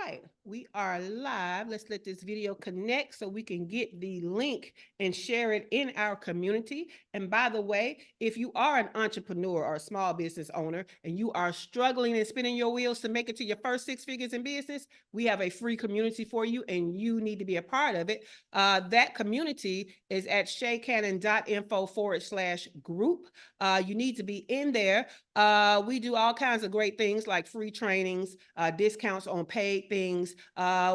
right, we are live. Let's let this video connect so we can get the link and share it in our community. And by the way, if you are an entrepreneur or a small business owner and you are struggling and spinning your wheels to make it to your first six figures in business, we have a free community for you and you need to be a part of it. That community is at shaycannon.info/group. You need to be in there. We do all kinds of great things like free trainings, discounts on paid things.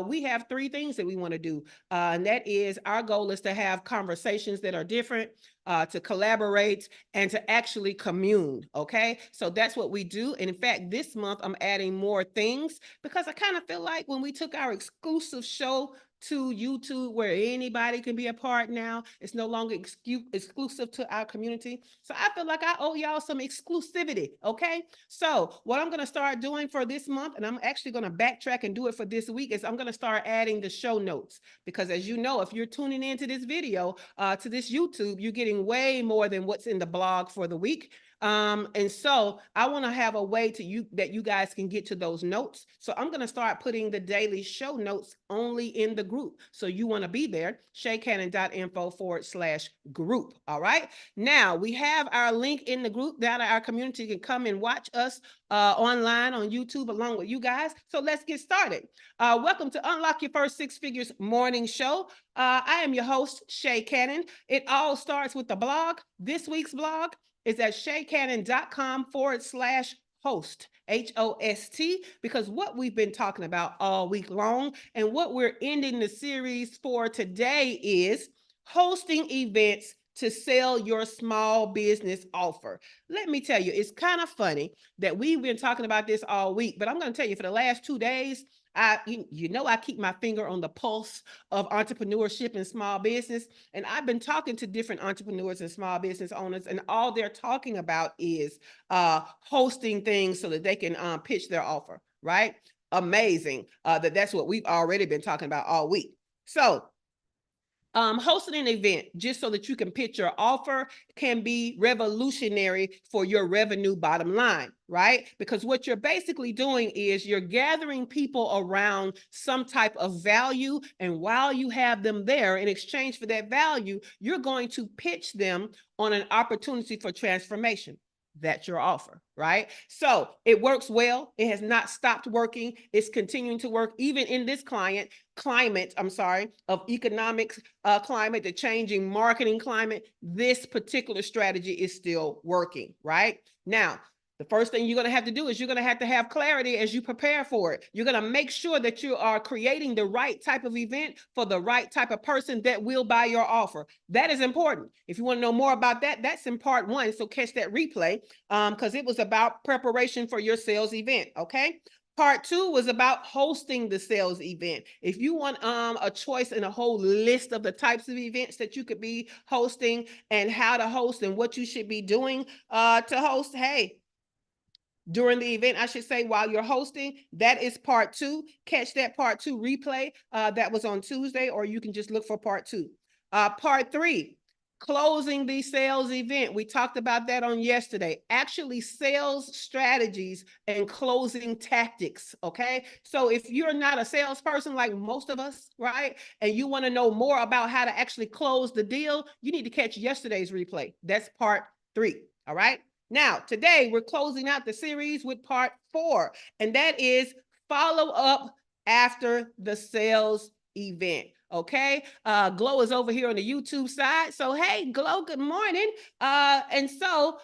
We have three things that we want to do. And that is our goal is to have conversations that are different, to collaborate, and to actually commune. Okay. So that's what we do. And in fact, this month I'm adding more things because I kind of feel like when we took our exclusive show to YouTube where anybody can be a part now. It's no longer exclusive to our community. So I feel like I owe y'all some exclusivity, okay? So what I'm going to start doing for this month, and I'm actually going to backtrack and do it for this week, is I'm going to start adding the show notes. Because as you know, if you're tuning into this video, to this YouTube, you're getting way more than what's in the blog for the week. And so I want to have a way that you guys can get to those notes. So I'm going to start putting the daily show notes only in the group. So you want to be there, shaycannon.info/group. All right. Now we have our link in the group down at our community. You can come and watch us online on YouTube along with you guys. So let's get started. Welcome to Unlock Your First Six Figures morning show. I am your host, Shay Cannon. It all starts with the blog. This week's blog is at shaycannon.com/host, HOST, because what we've been talking about all week long and what we're ending the series for today is hosting events to sell your small business offer. Let me tell you, it's kind of funny that we've been talking about this all week, but I'm going to tell you for the last 2 days, I keep my finger on the pulse of entrepreneurship and small business. And I've been talking to different entrepreneurs and small business owners, and all they're talking about is hosting things so that they can pitch their offer, right? Amazing that's what we've already been talking about all week. So hosting an event just so that you can pitch your offer can be revolutionary for your revenue bottom line, right? Because what you're basically doing is you're gathering people around some type of value. And while you have them there in exchange for that value, you're going to pitch them on an opportunity for transformation. That's your offer, right? So it works well. It has not stopped working. It's continuing to work even in this climate, of economics climate, the changing marketing climate. This particular strategy is still working, right? Now, the first thing you're going to have to do is you're going to have clarity as you prepare for it. You're going to make sure that you are creating the right type of event for the right type of person that will buy your offer. That is important. If you want to know more about that, that's in part 1. So catch that replay because it was about preparation for your sales event. Okay. Part 2 was about hosting the sales event. If you want a choice and a whole list of the types of events that you could be hosting and how to host and what you should be doing to host, hey, during the event, I should say, while you're hosting, that is part 2. Catch that part 2 replay. That was on Tuesday, or you can just look for part 2. Part 3, closing the sales event. We talked about that on yesterday. Actually, sales strategies and closing tactics, okay? So if you're not a salesperson like most of us, right, and you want to know more about how to actually close the deal, you need to catch yesterday's replay. That's part 3, all right? Now, today we're closing out the series with part 4, and that is follow up after the sales event. Okay. Glow is over here on the YouTube side. So, hey, Glow, good morning. And so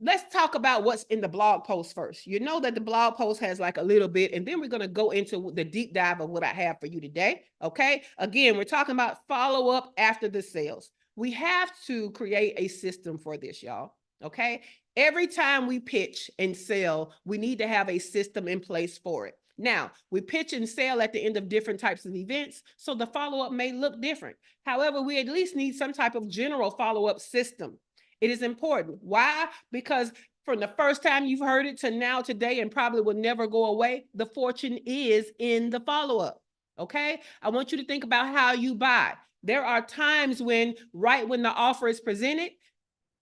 let's talk about what's in the blog post first. You know that the blog post has like a little bit, and then we're going to go into the deep dive of what I have for you today. Okay. Again, we're talking about follow up after the sales. We have to create a system for this, y'all. Okay. Every time we pitch and sell, we need to have a system in place for it. Now, we pitch and sell at the end of different types of events, so the follow-up may look different. However, we at least need some type of general follow-up system. It is important. Why? Because from the first time you've heard it to now today, and probably will never go away, the fortune is in the follow-up. Okay? I want you to think about how you buy. There are times when, right when the offer is presented,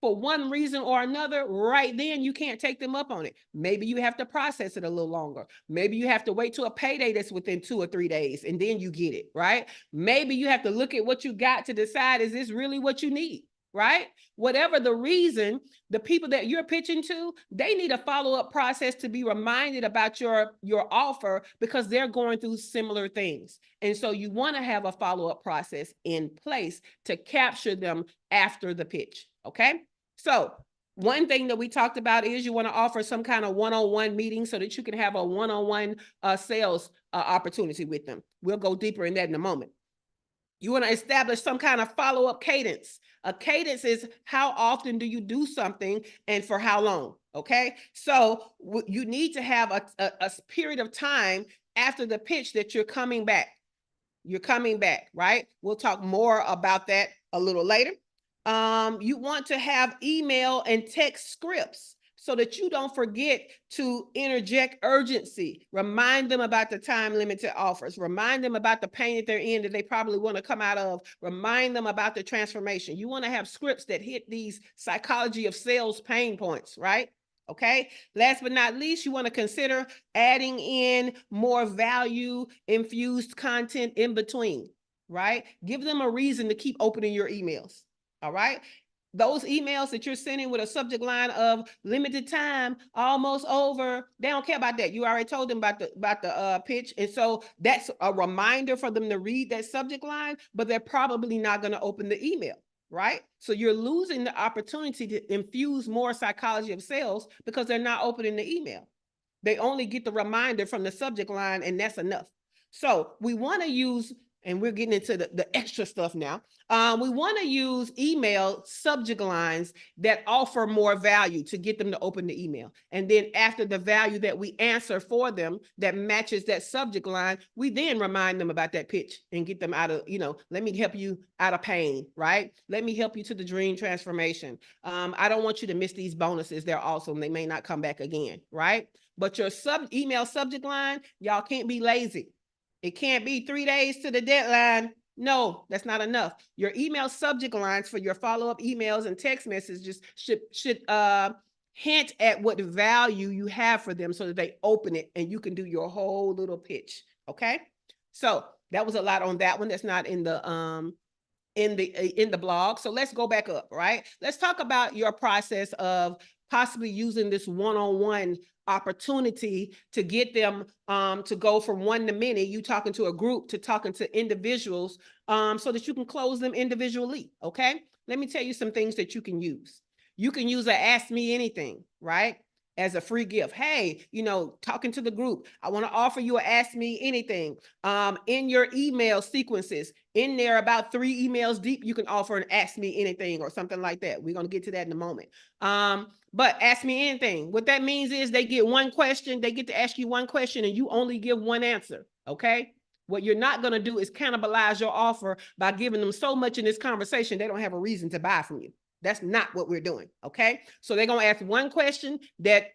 for one reason or another, right then you can't take them up on it. Maybe you have to process it a little longer. Maybe you have to wait till a payday that's within 2 or 3 days and then you get it, right? Maybe you have to look at what you got to decide, is this really what you need, right? Whatever the reason, the people that you're pitching to, they need a follow-up process to be reminded about your offer because they're going through similar things. And so you want to have a follow-up process in place to capture them after the pitch, okay? So one thing that we talked about is you want to offer some kind of one-on-one meeting so that you can have a one-on-one sales opportunity with them. We'll go deeper in that in a moment. You want to establish some kind of follow-up cadence. A cadence is how often do you do something and for how long, okay? So you need to have a period of time after the pitch that you're coming back. You're coming back, right? We'll talk more about that a little later. You want to have email and text scripts so that you don't forget to interject urgency. Remind them about the time limited offers. Remind them about the pain that they're in that they probably want to come out of. Remind them about the transformation. You want to have scripts that hit these psychology of sales pain points, right? Okay. Last but not least, you want to consider adding in more value infused content in between, right? Give them a reason to keep opening your emails. All right. Those emails that you're sending with a subject line of limited time, almost over, they don't care about that. You already told them about the pitch. And so that's a reminder for them to read that subject line, but they're probably not going to open the email, right? So you're losing the opportunity to infuse more psychology of sales because they're not opening the email. They only get the reminder from the subject line, and that's enough. So we want to use, and we're getting into the extra stuff now. We want to use email subject lines that offer more value to get them to open the email. And then after the value that we answer for them that matches that subject line, we then remind them about that pitch and get them out of, let me help you out of pain, right? Let me help you to the dream transformation. I don't want you to miss these bonuses. They're awesome. They may not come back again, right? But your email subject line, y'all can't be lazy. It can't be 3 days to the deadline. No, that's not enough. Your email subject lines for your follow-up emails and text messages should hint at what value you have for them so that they open it and you can do your whole little pitch. Okay. So that was a lot on that one. That's not in the blog. So let's go back up, right? Let's talk about your process of possibly using this one-on-one opportunity to get them to go from one to many, you talking to a group to talking to individuals so that you can close them individually, okay? Let me tell you some things that you can use. You can use a Ask Me Anything, right? As a free gift. Hey, talking to the group, I want to offer you a Ask Me Anything. In your email sequences, in there about 3 emails deep, you can offer an Ask Me Anything or something like that. We're going to get to that in a moment. But Ask Me Anything. What that means is they get one question, they get to ask you one question and you only give one answer, okay? What you're not going to do is cannibalize your offer by giving them so much in this conversation, they don't have a reason to buy from you. That's not what we're doing, okay? So they're going to ask one question that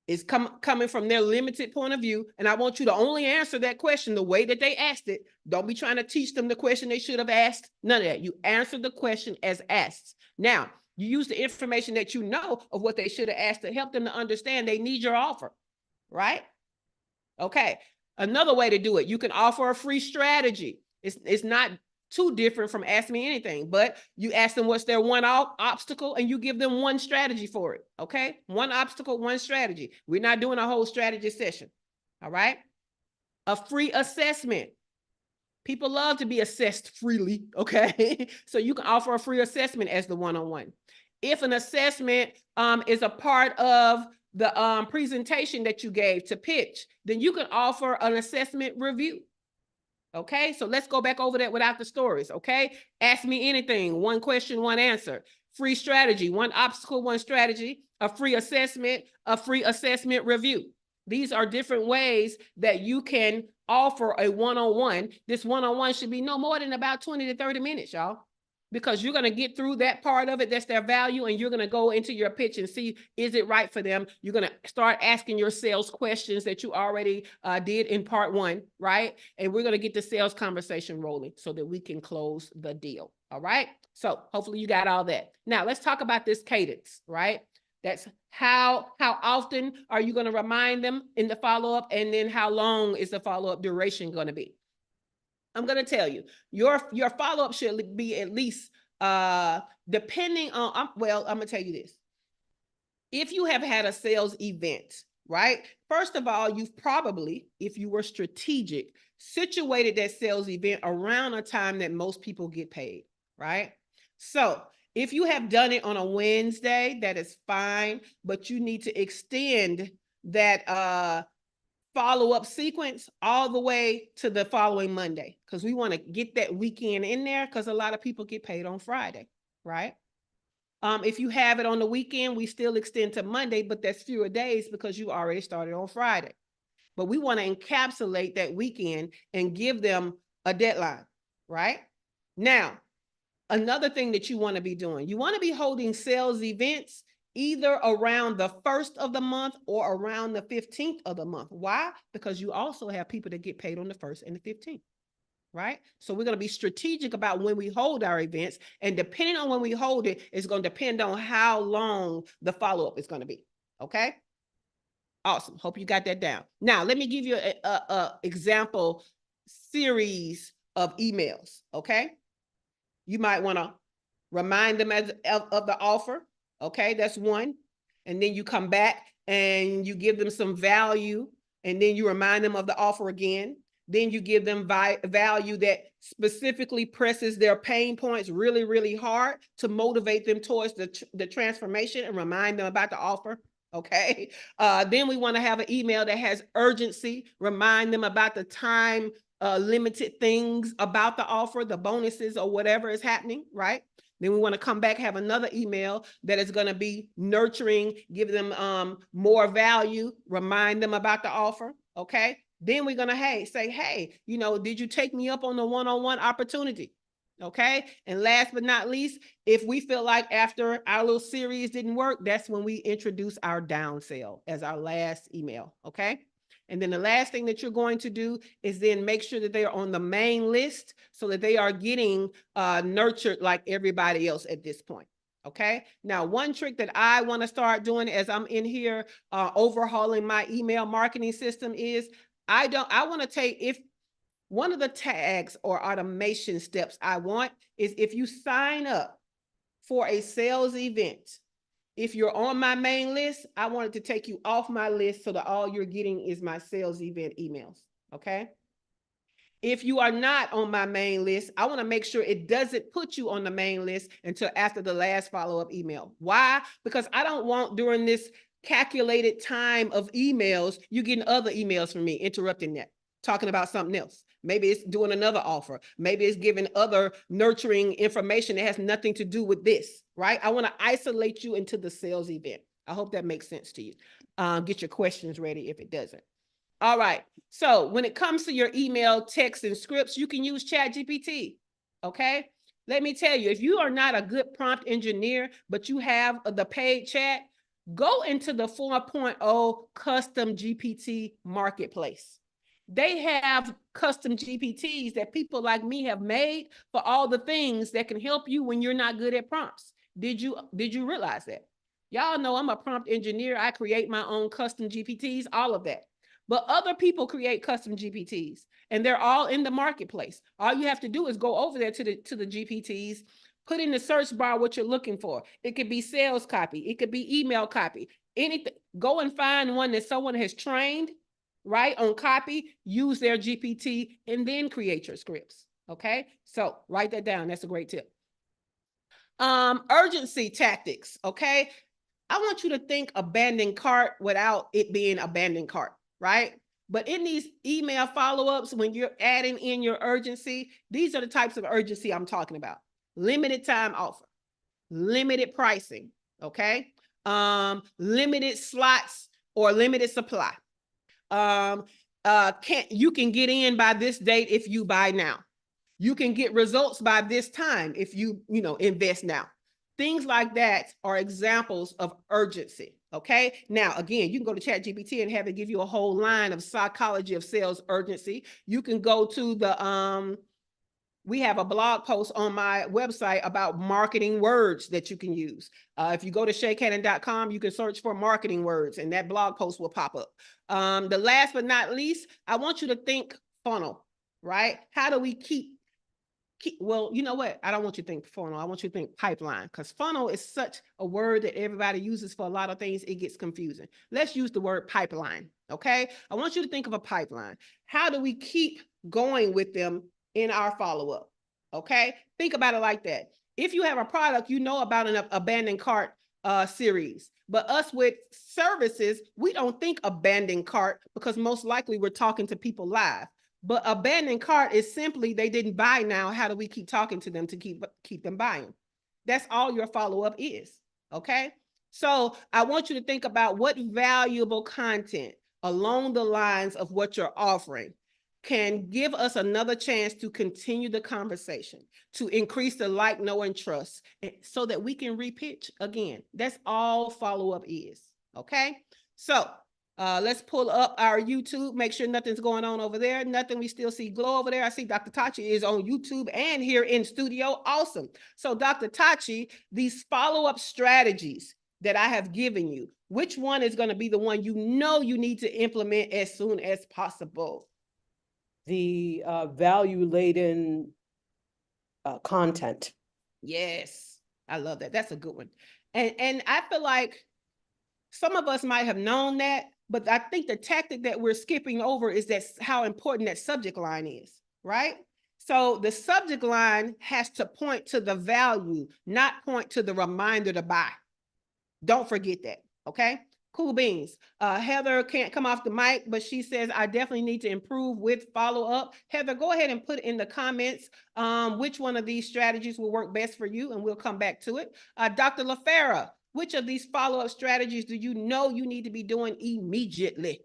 is coming from their limited point of view, and I want you to only answer that question the way that they asked it. Don't be trying to teach them the question they should have asked. None of that. You answer the question as asked. Now, you use the information that you know of what they should have asked to help them to understand they need your offer, right? Okay. Another way to do it, you can offer a free strategy. It's not too different from Ask Me Anything, but you ask them what's their one obstacle and you give them one strategy for it. Okay. One obstacle, one strategy. We're not doing a whole strategy session. All right. A free assessment. People love to be assessed freely. Okay. So you can offer a free assessment as the one-on-one. If an assessment is a part of the presentation that you gave to pitch, then you can offer an assessment review. Okay, so let's go back over that without the stories, okay? Ask Me Anything, one question, one answer. Free strategy, one obstacle, one strategy. A free assessment review. These are different ways that you can offer a one-on-one. This one-on-one should be no more than about 20 to 30 minutes, y'all. because you're going to get through that part of it. That's their value. And you're going to go into your pitch and see, is it right for them? You're going to start asking your sales questions that you already did in part 1, right? And we're going to get the sales conversation rolling so that we can close the deal. All right. So hopefully you got all that. Now let's talk about this cadence, right? That's how often are you going to remind them in the follow-up, and then how long is the follow-up duration going to be? I'm going to tell you, your follow-up should be at least, depending on, well, I'm going to tell you this. If you have had a sales event, right? First of all, you've probably, if you were strategic, situated that sales event around a time that most people get paid, right? So if you have done it on a Wednesday, that is fine, but you need to extend that follow-up sequence all the way to the following Monday, because we want to get that weekend in there, because a lot of people get paid on Friday, right? If you have it on the weekend, we still extend to Monday, but that's fewer days because you already started on Friday. But we want to encapsulate that weekend and give them a deadline, right? Now, another thing that you want to be doing, you want to be holding sales events either around the 1st of the month or around the 15th of the month. Why? Because you also have people that get paid on the 1st and the 15th, right? So we're going to be strategic about when we hold our events, and depending on when we hold it, it's going to depend on how long the follow-up is going to be, okay? Awesome. Hope you got that down. Now, let me give you a example series of emails, okay? You might want to remind them of the offer. Okay, that's one. And then you come back and you give them some value, and then you remind them of the offer again. Then you give them value that specifically presses their pain points really, really hard to motivate them towards the transformation, and remind them about the offer. Okay. Then we want to have an email that has urgency, remind them about the time limited things about the offer, the bonuses or whatever is happening, right? Then we want to come back, have another email that is going to be nurturing, give them more value, remind them about the offer, okay? Then we're going to say, hey, you know, did you take me up on the one-on-one opportunity? Okay. And last but not least, if we feel like after our little series didn't work, that's when we introduce our down sell as our last email. Okay. And then the last thing that you're going to do is then make sure that they are on the main list so that they are getting nurtured like everybody else at this point. Okay. Now, one trick that I want to start doing as I'm in here overhauling my email marketing system is I want to take, if one of the tags or automation steps I want is, if you sign up for a sales event, if you're on my main list, I want it to take you off my list so that all you're getting is my sales event emails, okay? If you are not on my main list, I want to make sure it doesn't put you on the main list until after the last follow-up email. Why? Because I don't want, during this calculated time of emails, you getting other emails from me interrupting that, talking about something else. Maybe it's doing another offer. Maybe it's giving other nurturing information that has nothing to do with this, right? I want to isolate you into the sales event. I hope that makes sense to you. Get your questions ready if it doesn't. All right. So when it comes to your email, text, and scripts, you can use GPT. Okay. Let me tell you, if you are not a good prompt engineer, but you have the paid chat, go into the 4.0 custom GPT marketplace. They have custom GPTs that people like me have made for all the things that can help you when you're not good at prompts. Did you realize that? Y'all know I'm a prompt engineer. I create my own custom GPTs, all of that. But other people create custom GPTs, and they're all in the marketplace. All you have to do is go over there to the GPTs, put in the search bar what you're looking for. It could be sales copy. It could be email copy. Anything. Go and find one that someone has trained, right, on copy, use their GPT, and then create your scripts. Okay. So write that down. That's a great tip. Urgency tactics. Okay. I want you to think abandoned cart without it being abandoned cart, right? But in these email follow-ups, when you're adding in your urgency, these are the types of urgency I'm talking about. Limited time offer, limited pricing, okay? Limited slots or limited supply. You can get in by this date if you buy now. You can get results by this time if you invest now. Things like that are examples of urgency. Okay. Now, again, you can go to ChatGPT and have it give you a whole line of psychology of sales urgency. You can go to the we have a blog post on my website about marketing words that you can use. If you go to shaycannon.com, you can search for marketing words and that blog post will pop up. The last but not least, I want you to think funnel, right? How do we keep well, you know what? I don't want you to think funnel. I want you to think pipeline, because funnel is such a word that everybody uses for a lot of things. It gets confusing. Let's use the word pipeline. Okay. I want you to think of a pipeline. How do we keep going with them in our follow-up? Okay. Think about it like that. If you have a product, you know about an abandoned cart series. But us with services, we don't think abandoned cart because most likely we're talking to people live. But abandoned cart is simply they didn't buy now. How do we keep talking to them to keep them buying? That's all your follow-up is. Okay. So I want you to think about what valuable content along the lines of what you're offering can give us another chance to continue the conversation, to increase the like, know, and trust, so that we can repitch again. That's all follow-up is. Okay. So let's pull up our YouTube. Make sure nothing's going on over there. Nothing. We still see Glow over there. I see Dr. Tachi is on YouTube and here in studio. Awesome. So Dr. Tachi, these follow-up strategies that I have given you, which one is going to be the one you need to implement as soon as possible? The value-laden content. Yes, I love that. That's a good one. And I feel like some of us might have known that, but I think the tactic that we're skipping over is how important that subject line is, right? So the subject line has to point to the value, not point to the reminder to buy. Don't forget that, okay? Cool beans. Heather can't come off the mic, but she says, I definitely need to improve with follow-up. Heather, go ahead and put in the comments which one of these strategies will work best for you, and we'll come back to it. Dr. LaFera, which of these follow-up strategies do you need to be doing immediately?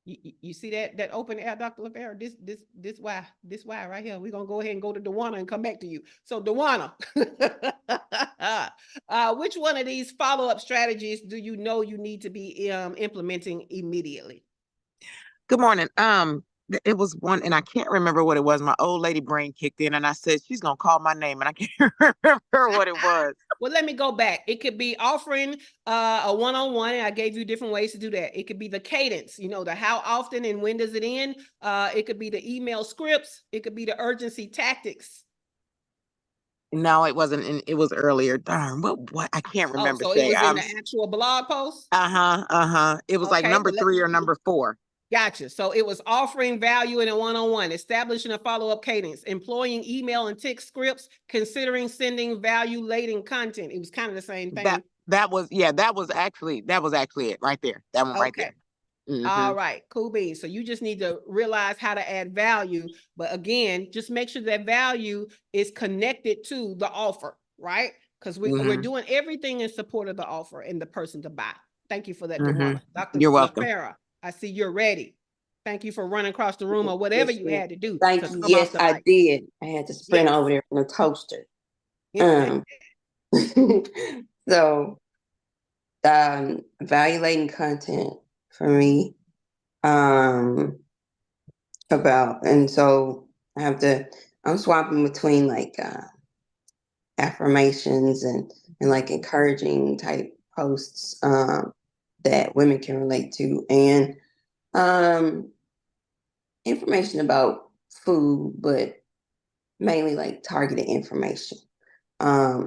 You see that open air, Dr. LaFera? This why right here. We're gonna go ahead and go to Dewana and come back to you. So Dewana, which one of these follow-up strategies do you need to be implementing immediately? Good morning. It was one, and I can't remember what it was. My old lady brain kicked in, and I said she's gonna call my name, and I can't remember what it was. Well, let me go back. It could be offering a one-on-one, and I gave you different ways to do that. It could be the cadence, the how often and when does it end. It could be the email scripts. It could be the urgency tactics. No, it wasn't. It was earlier. Darn, what? I can't remember. So it was in the actual blog post? It was like number 3 or number 4. Gotcha. So it was offering value in a one-on-one, establishing a follow-up cadence, employing email and text scripts, considering sending value-laden content. It was kind of the same thing. That was actually it right there. That one right there. Mm-hmm. All right, cool beans. So you just need to realize how to add value. But again, just make sure that value is connected to the offer, right? Because we're doing everything in support of the offer and the person to buy. Thank you for that, Dewana. Dr. You're welcome. LaFera, I see you're ready. Thank you for running across the room or whatever you had to do. Thank you. Yes, I did. I had to sprint over there from the toaster. So, value-laden content for me. And so I'm swapping between like affirmations and like encouraging type posts that women can relate to, and information about food, but mainly like targeted information.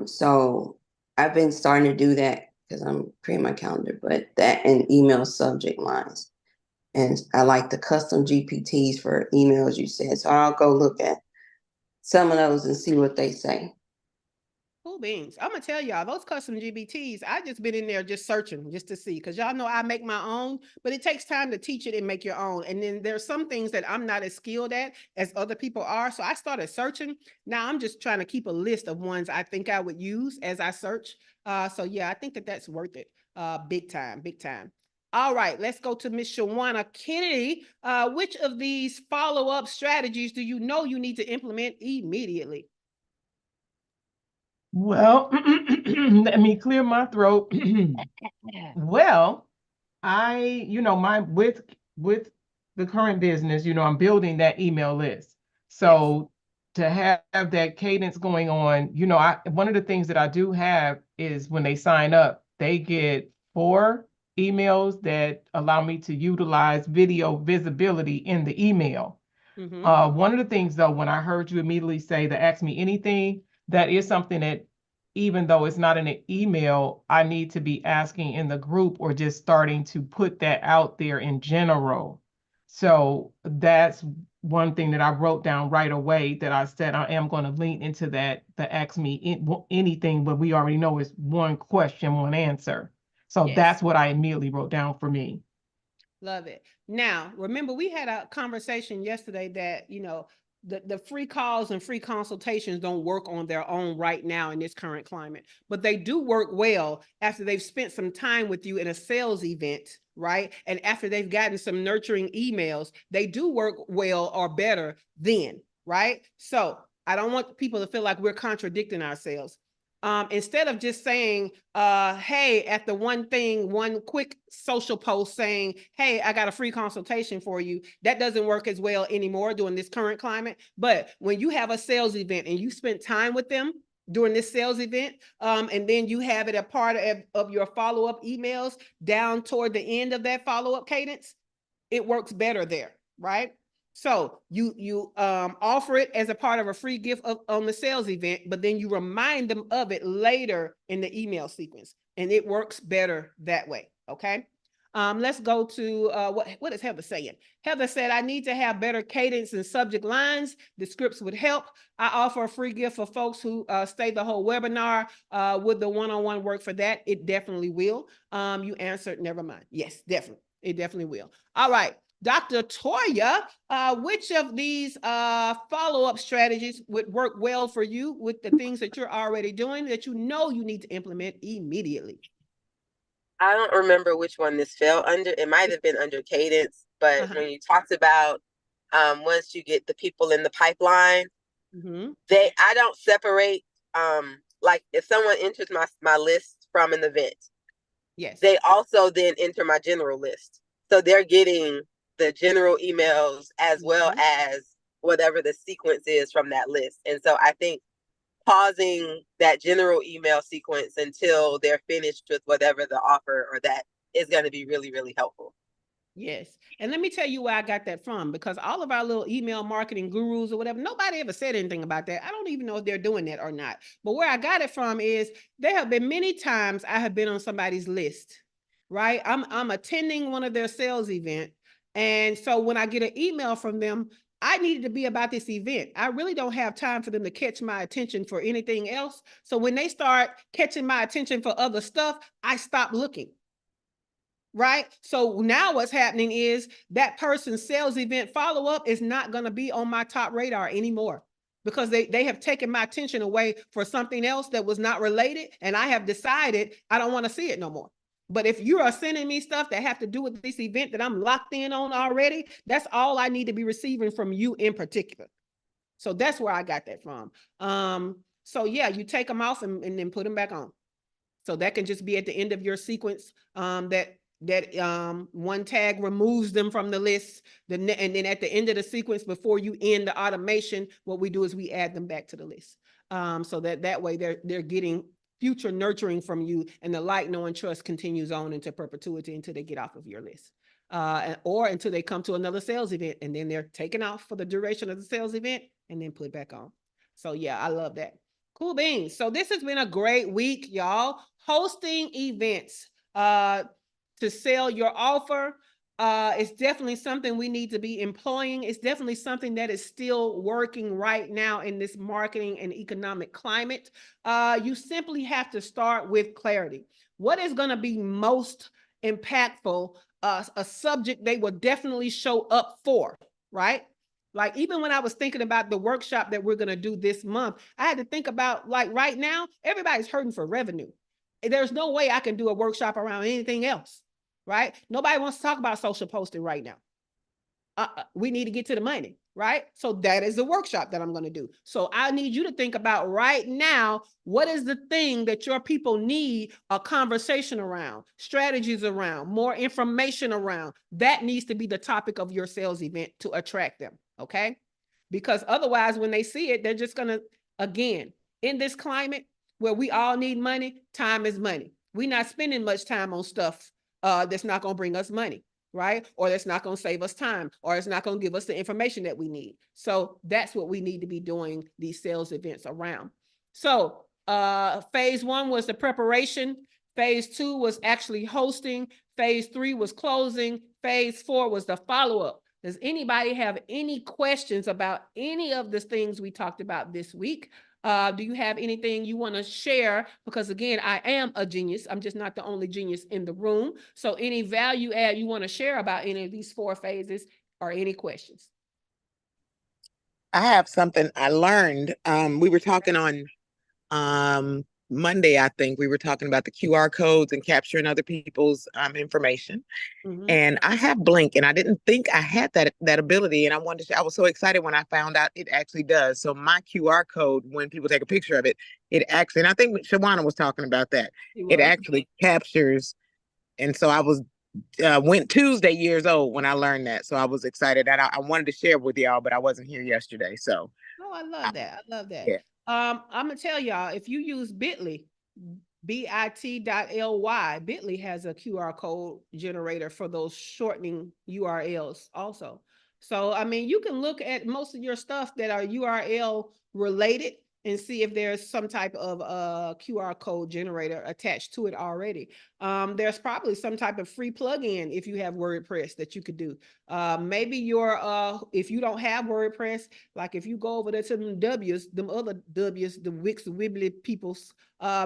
So I've been starting to do that because I'm creating my calendar, but that and email subject lines. And I like the custom GPTs for emails you said. So I'll go look at some of those and see what they say. Cool beans. I'm going to tell y'all, those custom GPTs, I just been in there just searching just to see, because y'all know I make my own, but it takes time to teach it and make your own. And then there's some things that I'm not as skilled at as other people are. So I started searching. Now I'm just trying to keep a list of ones I think I would use as I search. So yeah, I think that's worth it. Big time, big time. All right, let's go to Miss Shawana Kennedy. Which of these follow-up strategies do you know you need to implement immediately? Well, let me clear my throat. Well, with the current business, I'm building that email list. So to have that cadence going on, one of the things that I do have is when they sign up, they get 4 emails that allow me to utilize video visibility in the email. One of the things though, when I heard you immediately say to ask me anything, that is something that even though it's not in an email, I need to be asking in the group or just starting to put that out there in general. So that's one thing that I wrote down right away that I said I am going to lean into that, to ask me anything, but we already know it's one question, one answer. So that's what I immediately wrote down for me. Love it. Now, remember, we had a conversation yesterday that, the free calls and free consultations don't work on their own right now in this current climate, but they do work well after they've spent some time with you in a sales event, right? And after they've gotten some nurturing emails, they do work well or better then, right? So I don't want people to feel like we're contradicting ourselves. Instead of just saying, hey, at the one quick social post saying, hey, I got a free consultation for you. That doesn't work as well anymore during this current climate. But when you have a sales event and you spent time with them during this sales event, and then you have it a part of your follow-up emails down toward the end of that follow-up cadence, it works better there, right? So you offer it as a part of a free gift on the sales event, but then you remind them of it later in the email sequence, and it works better that way. Okay. Let's go to what is Heather saying? Heather said, I need to have better cadence and subject lines. The scripts would help. I offer a free gift for folks who stay the whole webinar. Would the one-on-one work for that? It definitely will. You answered, never mind. Yes, definitely. It definitely will. All right. Dr. Toya, which of these follow-up strategies would work well for you with the things that you're already doing that you know you need to implement immediately? I don't remember which one this fell under. It might have been under Cadence, but when you talked about once you get the people in the pipeline, I don't separate. Like if someone enters my list from an event, they also then enter my general list. So they're getting the general emails as well as whatever the sequence is from that list. And so I think pausing that general email sequence until they're finished with whatever the offer or that is going to be really, really helpful. Yes. And let me tell you where I got that from, because all of our little email marketing gurus or whatever, nobody ever said anything about that. I don't even know if they're doing that or not. But where I got it from is there have been many times I have been on somebody's list, right? I'm attending one of their sales events. And so when I get an email from them, I needed to be about this event. I really don't have time for them to catch my attention for anything else. So when they start catching my attention for other stuff, I stop looking. Right? So now what's happening is that person's sales event follow-up is not going to be on my top radar anymore, because they have taken my attention away for something else that was not related. And I have decided I don't want to see it no more. But if you are sending me stuff that have to do with this event that I'm locked in on already, that's all I need to be receiving from you in particular. So that's where I got that from. So yeah, you take them off and then put them back on. So that can just be at the end of your sequence, that one tag removes them from the list. And then at the end of the sequence, before you end the automation, what we do is we add them back to the list. So that way they're getting future nurturing from you, and the like, know, and trust continues on into perpetuity until they get off of your list, or until they come to another sales event, and then they're taken off for the duration of the sales event and then put back on. So yeah, I love that. Cool beans. So this has been a great week, y'all. Hosting events to sell your offer is definitely something we need to be employing. It's definitely something that is still working right now in this marketing and economic climate. You simply have to start with clarity. What is going to be most impactful? A subject they will definitely show up for, right? Like even when I was thinking about the workshop that we're going to do this month, I had to think about, like, right now, everybody's hurting for revenue. There's no way I can do a workshop around anything else. right? Nobody wants to talk about social posting right now. We need to get to the money, right? So that is the workshop that I'm going to do. So I need you to think about right now, what is the thing that your people need a conversation around, strategies around, more information around? That needs to be the topic of your sales event to attract them, okay? Because otherwise, when they see it, they're just going to, again, in this climate where we all need money, time is money. We're not spending much time on stuff that's not going to bring us money, right? Or that's not going to save us time, or it's not going to give us the information that we need. So that's what we need to be doing these sales events around. So phase 1 was the preparation. Phase 2 was actually hosting. Phase 3 was closing. Phase 4 was the follow-up. Does anybody have any questions about any of the things we talked about this week? Do you have anything you want to share? Because again, I am a genius. I'm just not the only genius in the room. So any value add you want to share about any of these 4 phases, or any questions? I have something I learned. We were talking on Monday, I think we were talking about the QR codes and capturing other people's information. Mm-hmm. And I have Blink, and I didn't think I had that ability. And I wanted to, I was so excited when I found out it actually does. So my QR code, when people take a picture of it, it actually, and I think Shawana was talking about that, it actually captures. And so I was went Tuesday years old when I learned that. So I was excited, and I wanted to share with y'all, but I wasn't here yesterday. So I love that. I love that. yeah. I'm gonna tell y'all, if you use Bitly, bit.ly, Bitly has a QR code generator for those shortening URLs also. So, I mean, you can look at most of your stuff that are URL related and see if there's some type of QR code generator attached to it already. There's probably some type of free plugin if you have WordPress that you could do. Maybe if you don't have WordPress, like if you go over there to them W's, them other W's, the Wix, the Wibbly peoples,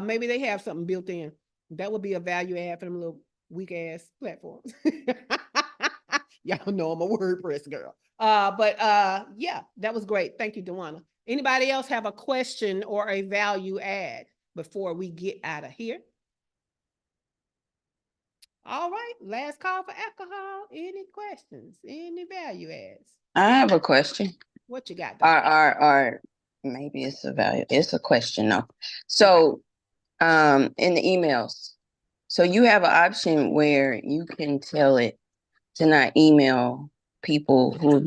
maybe they have something built in. That would be a value add for them little weak ass platforms. Y'all know I'm a WordPress girl. But yeah, that was great. Thank you, Dewana. Anybody else have a question or a value add before we get out of here? All right, last call for alcohol. Any questions? Any value adds? I have a question. What you got? Or maybe it's a value. It's a question though. So, in the emails, so you have an option where you can tell it to not email people who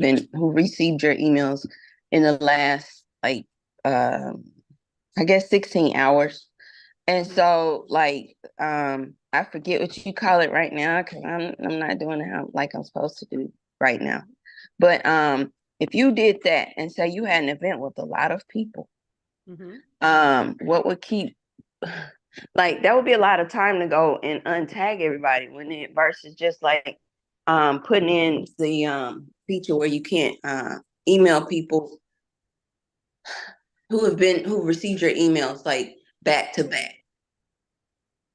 received your emails in the last I guess 16 hours. And so I forget what you call it right now, because I'm not doing it like I'm supposed to do right now. But if you did that and say you had an event with a lot of people, what would keep that would be a lot of time to go and untag everybody versus just putting in the feature where you can't email people who received your emails back to back.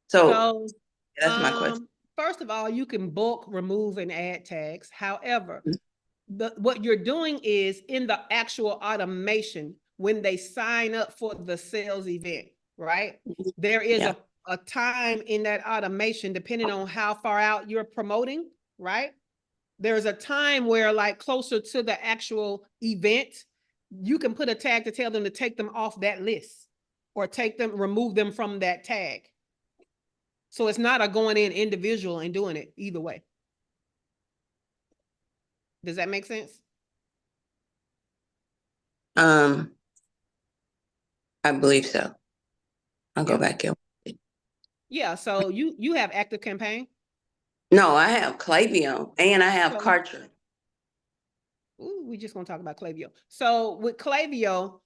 So that's my question. First of all, you can bulk remove and add tags. However, what you're doing is in the actual automation, when they sign up for the sales event, right? There is a time in that automation, depending on how far out you're promoting, right? There's a time where closer to the actual event, you can put a tag to tell them to take them off that list or remove them from that tag. So it's not a going in individual and doing it either way. Does that make sense? I believe so. I'll go back in. Yeah, so you have Active Campaign? No, I have Klaviyo and I have Kartra. Ooh, we just gonna talk about Klaviyo. So with Klaviyo,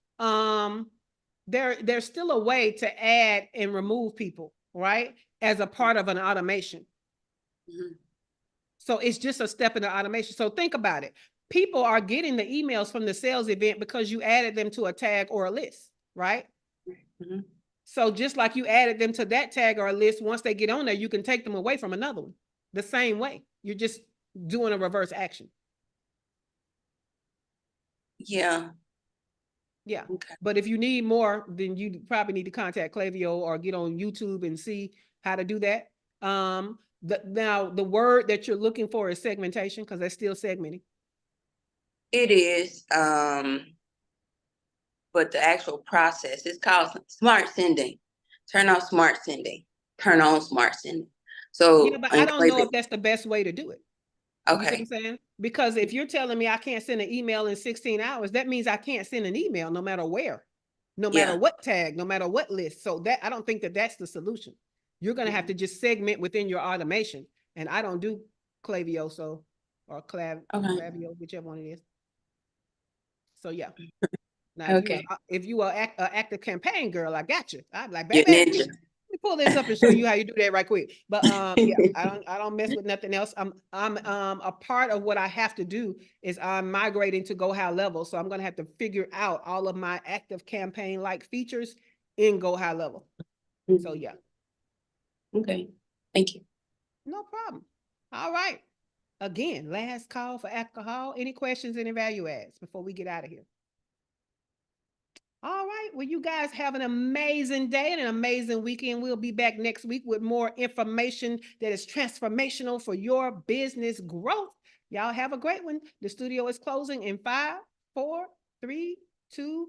there's still a way to add and remove people, right? As a part of an automation. So it's just a step in the automation. So think about it. People are getting the emails from the sales event because you added them to a tag or a list, right? So just like you added them to that tag or a list, once they get on there, you can take them away from another one. The same way. You're just doing a reverse action. Yeah. Okay. But if you need more, then you probably need to contact Klaviyo or get on YouTube and see how to do that. Now, the word that you're looking for is segmentation, because that's still segmenting. It is, but the actual process is called smart sending. Turn off smart sending. Turn on smart sending. So yeah, but I don't know if that's the best way to do it. You see what I'm saying? Because if you're telling me I can't send an email in 16 hours, that means I can't send an email no matter where, no matter what tag, no matter what list. So that I don't think that that's the solution. You're going to have to just segment within your automation. And I don't do Klaviyo, so, or Klaviyo, whichever one it is. So yeah. Now, if you are active campaign girl, I got you. I'm like, baby, let me pull this up and show you how you do that right quick. But yeah, I don't mess with nothing else. I'm a part of what I have to do is I'm migrating to Go High Level. So I'm gonna have to figure out all of my active campaign like features in Go High Level. So yeah. Okay. Thank you. No problem. All right. Again, last call for alcohol. Any questions, any value adds before we get out of here? All right. Well, you guys have an amazing day and an amazing weekend. We'll be back next week with more information that is transformational for your business growth. Y'all have a great one. The studio is closing in 5, 4, 3, 2,